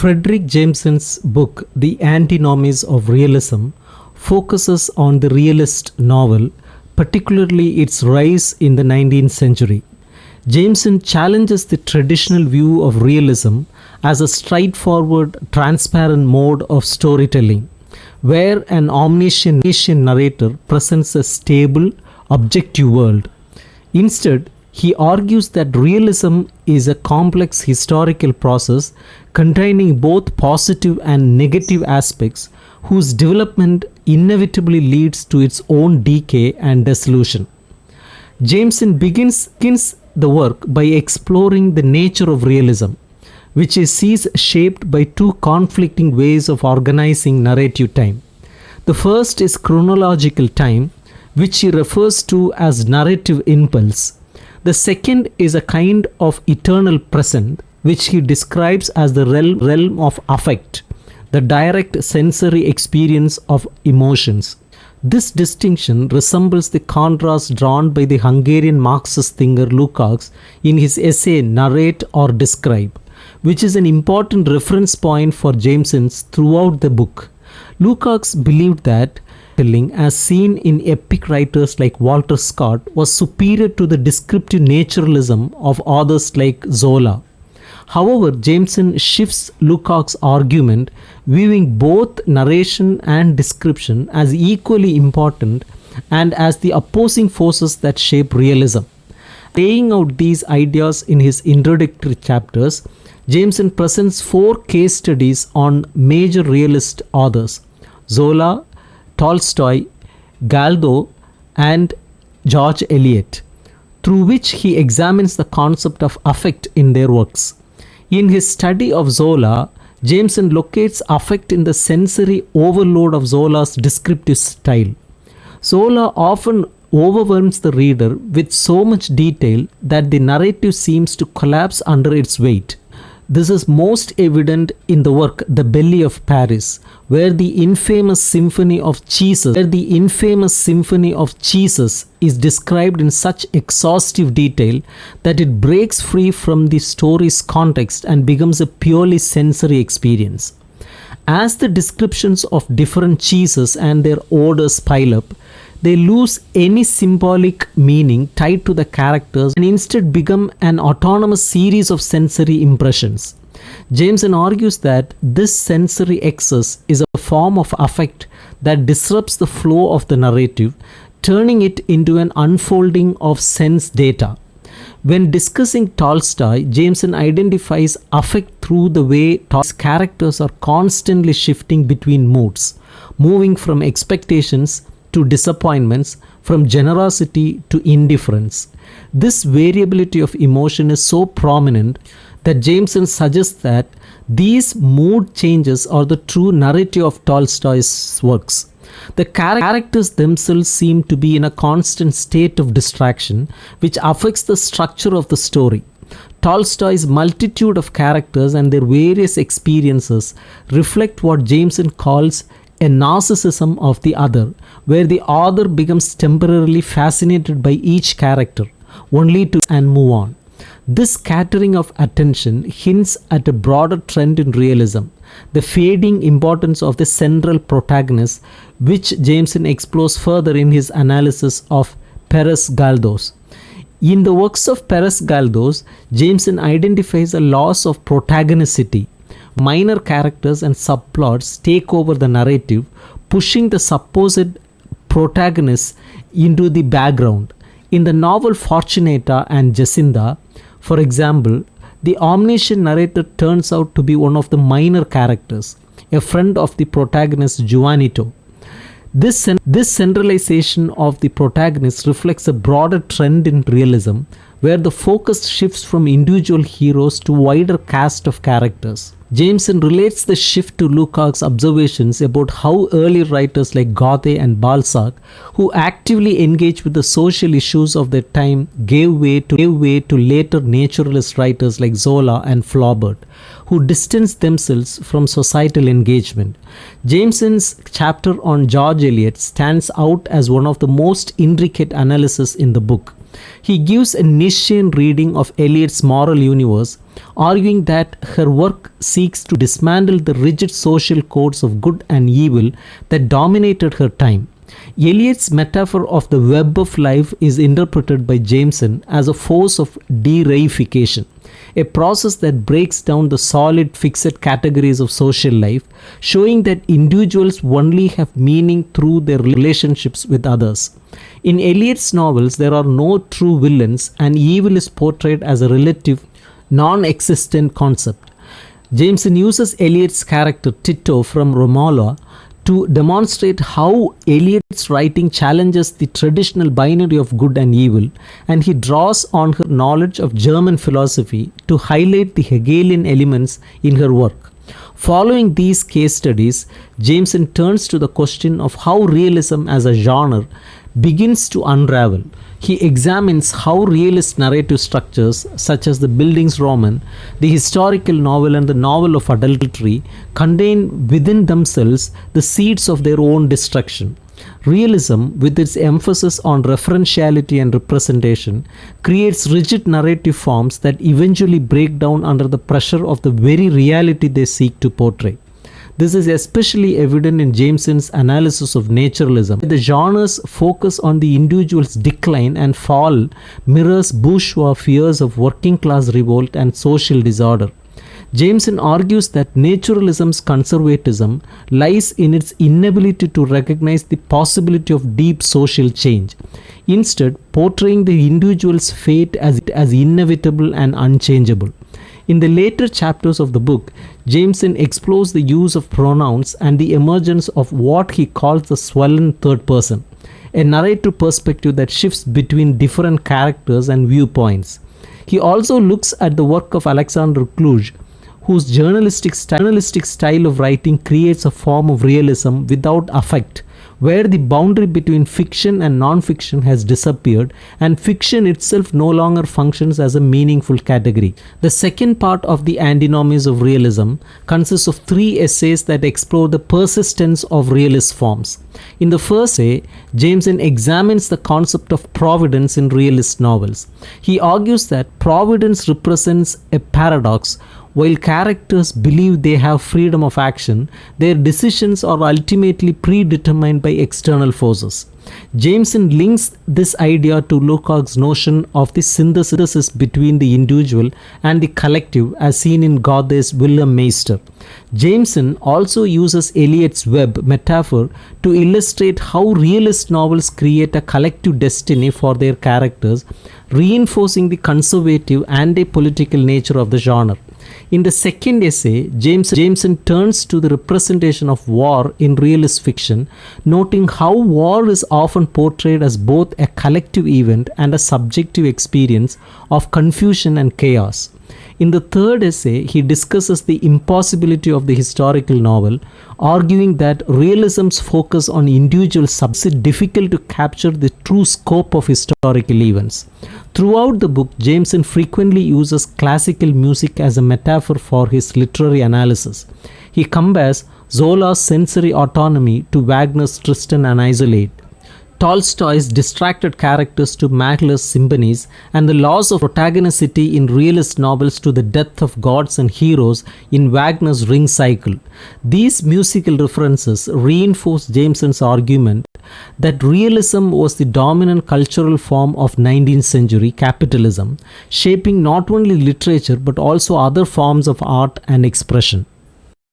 Fredric Jameson's book, The Antinomies of Realism, focuses on the realist novel, particularly its rise in the 19th century. Jameson challenges the traditional view of realism as a straightforward, transparent mode of storytelling, where an omniscient narrator presents a stable, objective world. Instead, he argues that realism is a complex historical process containing both positive and negative aspects whose development inevitably leads to its own decay and dissolution. Jameson begins the work by exploring the nature of realism, which he sees shaped by two conflicting ways of organizing narrative time. The first is chronological time, which he refers to as narrative impulse. The second is a kind of eternal present, which he describes as the realm of affect, the direct sensory experience of emotions. This distinction resembles the contrast drawn by the Hungarian Marxist thinker Lukács in his essay Narrate or Describe, which is an important reference point for Jameson throughout the book. Lukács believed that telling, as seen in epic writers like Walter Scott, was superior to the descriptive naturalism of authors like Zola. However, Jameson shifts Lukács' argument, viewing both narration and description as equally important and as the opposing forces that shape realism. Laying out these ideas in his introductory chapters, Jameson presents 4 case studies on major realist authors: Zola, Tolstoy, Galdo, and George Eliot, through which he examines the concept of affect in their works. In his study of Zola, Jameson locates affect in the sensory overload of Zola's descriptive style. Zola often overwhelms the reader with so much detail that the narrative seems to collapse under its weight. This is most evident in the work The Belly of Paris, where the infamous Symphony of Cheeses is described in such exhaustive detail that it breaks free from the story's context and becomes a purely sensory experience. As the descriptions of different cheeses and their odors pile up, they lose any symbolic meaning tied to the characters and instead become an autonomous series of sensory impressions. Jameson argues that this sensory excess is a form of affect that disrupts the flow of the narrative, turning it into an unfolding of sense data. When discussing Tolstoy, Jameson identifies affect through the way Tolstoy's characters are constantly shifting between moods, moving from expectations to disappointments, from generosity to indifference. This variability of emotion is so prominent that Jameson suggests that these mood changes are the true narrative of Tolstoy's works. The characters themselves seem to be in a constant state of distraction, which affects the structure of the story. Tolstoy's multitude of characters and their various experiences reflect what Jameson calls a narcissism of the other, where the author becomes temporarily fascinated by each character, only to and move on. This scattering of attention hints at a broader trend in realism, the fading importance of the central protagonist, which Jameson explores further in his analysis of Pérez Galdós. In the works of Pérez Galdós, Jameson identifies a loss of protagonicity. Minor characters and subplots take over the narrative, pushing the supposed protagonist into the background. In the novel Fortunata and Jacinta, for example, the omniscient narrator turns out to be one of the minor characters, a friend of the protagonist Juanito. This centralization of the protagonist reflects a broader trend in realism, where the focus shifts from individual heroes to a wider cast of characters. Jameson relates the shift to Lukács' observations about how early writers like Goethe and Balzac, who actively engaged with the social issues of their time, gave way to later naturalist writers like Zola and Flaubert, who distanced themselves from societal engagement. Jameson's chapter on George Eliot stands out as one of the most intricate analyses in the book. He gives a Nietzschean reading of Eliot's moral universe, arguing that her work seeks to dismantle the rigid social codes of good and evil that dominated her time. Eliot's metaphor of the web of life is interpreted by Jameson as a force of de-reification, a process that breaks down the solid fixed categories of social life, showing that individuals only have meaning through their relationships with others. In Eliot's novels, there are no true villains, and evil is portrayed as a relative, non-existent concept. Jameson uses Eliot's character Tito from Romola to demonstrate how Eliot's writing challenges the traditional binary of good and evil, and he draws on her knowledge of German philosophy to highlight the Hegelian elements in her work. Following these case studies, Jameson turns to the question of how realism as a genre begins to unravel. He examines how realist narrative structures such as the Bildungsroman, the historical novel and the novel of adultery contain within themselves the seeds of their own destruction. Realism, with its emphasis on referentiality and representation, creates rigid narrative forms that eventually break down under the pressure of the very reality they seek to portray. This is especially evident in Jameson's analysis of naturalism. The genre's focus on the individual's decline and fall mirrors bourgeois fears of working class revolt and social disorder. Jameson argues that naturalism's conservatism lies in its inability to recognize the possibility of deep social change, instead portraying the individual's fate as inevitable and unchangeable. In the later chapters of the book, Jameson explores the use of pronouns and the emergence of what he calls the swollen third person, a narrative perspective that shifts between different characters and viewpoints. He also looks at the work of Alexander Kluge, whose journalistic style of writing creates a form of realism without affect, where the boundary between fiction and non-fiction has disappeared and fiction itself no longer functions as a meaningful category. The second part of the Antinomies of Realism consists of 3 essays that explore the persistence of realist forms. In the first essay, Jameson examines the concept of providence in realist novels. He argues that providence represents a paradox. While characters believe they have freedom of action, their decisions are ultimately predetermined by external forces. Jameson links this idea to Lukács' notion of the synthesis between the individual and the collective as seen in Goethe's Wilhelm Meister. Jameson also uses Eliot's web metaphor to illustrate how realist novels create a collective destiny for their characters, reinforcing the conservative and apolitical nature of the genre. In the second essay, Jameson turns to the representation of war in realist fiction, noting how war is often portrayed as both a collective event and a subjective experience of confusion and chaos. In the third essay, he discusses the impossibility of the historical novel, arguing that realism's focus on individuals makes it difficult to capture the true scope of historical events. Throughout the book, Jameson frequently uses classical music as a metaphor for his literary analysis. He compares Zola's sensory autonomy to Wagner's Tristan and Isolde, Tolstoy's distracted characters to Mahler's symphonies, and the loss of protagonicity in realist novels to the death of gods and heroes in Wagner's Ring Cycle. These musical references reinforce Jameson's argument that realism was the dominant cultural form of 19th century capitalism, shaping not only literature but also other forms of art and expression.